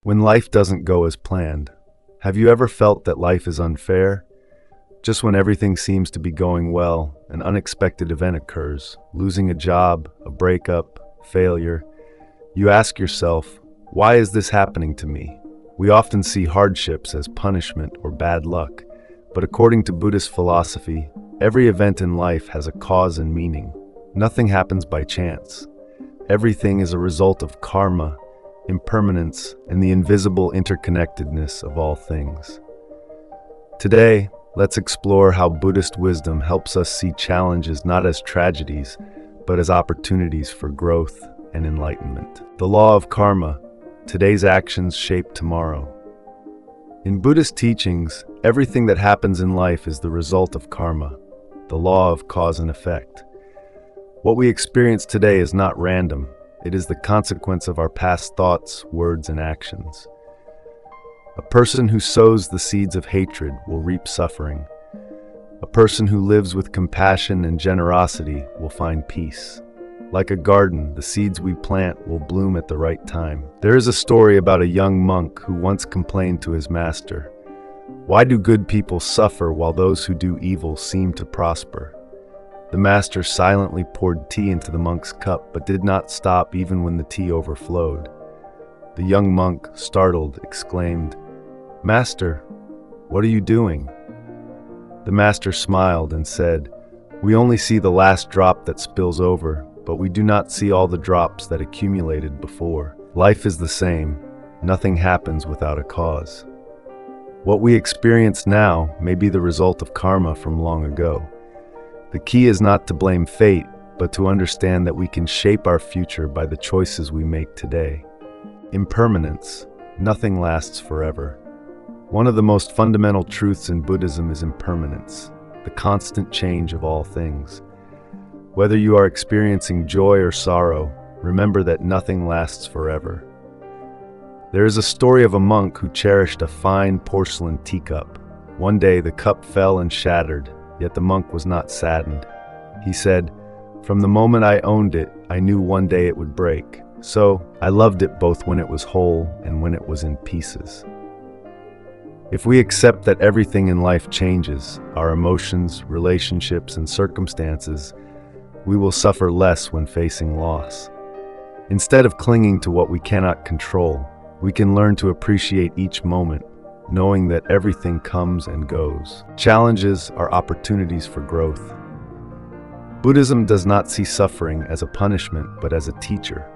When life doesn't go as planned, have you ever felt that life is unfair? Just when everything seems to be going well, an unexpected event occurs, losing a job, a breakup, failure. You ask yourself, why is this happening to me? We often see hardships as punishment or bad luck, but according to Buddhist philosophy, every event in life has a cause and meaning. Nothing happens by chance. Everything is a result of karma, impermanence, and the invisible interconnectedness of all things. Today, let's explore how Buddhist wisdom helps us see challenges not as tragedies, but as opportunities for growth and enlightenment. The law of karma, today's actions shape tomorrow. In Buddhist teachings, everything that happens in life is the result of karma, the law of cause and effect. What we experience today is not random. It is the consequence of our past thoughts, words, and actions. A person who sows the seeds of hatred will reap suffering. A person who lives with compassion and generosity will find peace. Like a garden, the seeds we plant will bloom at the right time. There is a story about a young monk who once complained to his master, "Why do good people suffer while those who do evil seem to prosper?" The master silently poured tea into the monk's cup, but did not stop even when the tea overflowed. The young monk, startled, exclaimed, "Master, what are you doing?" The master smiled and said, "We only see the last drop that spills over, but we do not see all the drops that accumulated before. Life is the same. Nothing happens without a cause. What we experience now may be the result of karma from long ago. The key is not to blame fate, but to understand that we can shape our future by the choices we make today. Impermanence. Nothing lasts forever. One of the most fundamental truths in Buddhism is impermanence, the constant change of all things. Whether you are experiencing joy or sorrow, remember that nothing lasts forever. There is a story of a monk who cherished a fine porcelain teacup. One day the cup fell and shattered, yet the monk was not saddened. He said, "From the moment I owned it, I knew one day it would break. So I loved it both when it was whole and when it was in pieces." If we accept that everything in life changes, our emotions, relationships, and circumstances, we will suffer less when facing loss. Instead of clinging to what we cannot control, we can learn to appreciate each moment, knowing that everything comes and goes. Challenges are opportunities for growth. Buddhism does not see suffering as a punishment, but as a teacher.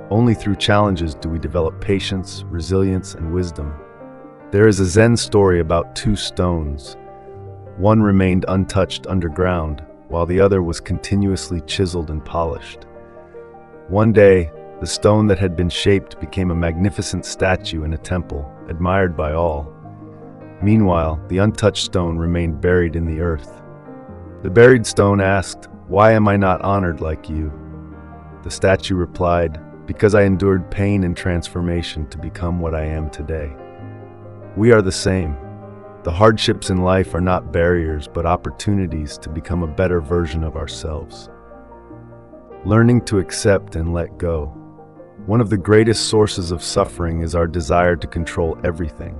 Only through challenges do we develop patience, resilience, and wisdom. There is a Zen story about two stones. One remained untouched underground, while the other was continuously chiseled and polished. One day, the stone that had been shaped became a magnificent statue in a temple, admired by all. Meanwhile, the untouched stone remained buried in the earth. The buried stone asked, "Why am I not honored like you?" The statue replied, "Because I endured pain and transformation to become what I am today." We are the same. The hardships in life are not barriers, but opportunities to become a better version of ourselves. Learning to accept and let go. One of the greatest sources of suffering is our desire to control everything.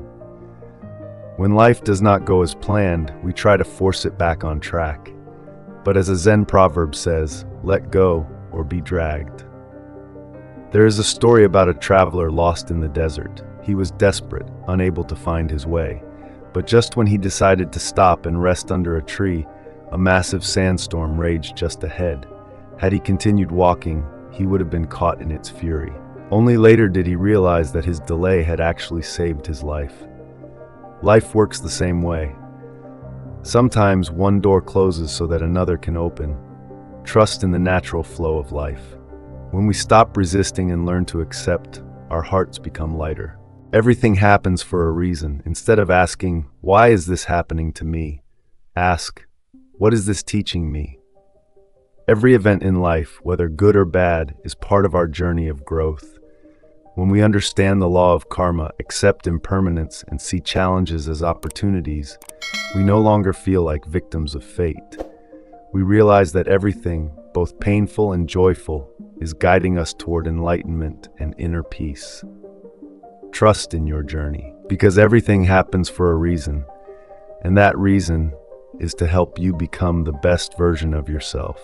When life does not go as planned, we try to force it back on track. But as a Zen proverb says, let go or be dragged. There is a story about a traveler lost in the desert. He was desperate, unable to find his way. But just when he decided to stop and rest under a tree, a massive sandstorm raged just ahead. Had he continued walking, he would have been caught in its fury. Only later did he realize that his delay had actually saved his life. Life works the same way. Sometimes one door closes so that another can open. Trust in the natural flow of life. When we stop resisting and learn to accept, our hearts become lighter. Everything happens for a reason. Instead of asking, "Why is this happening to me?" ask, "What is this teaching me?" Every event in life, whether good or bad, is part of our journey of growth. When we understand the law of karma, accept impermanence, and see challenges as opportunities, we no longer feel like victims of fate. We realize that everything, both painful and joyful, is guiding us toward enlightenment and inner peace. Trust in your journey, because everything happens for a reason, and that reason is to help you become the best version of yourself.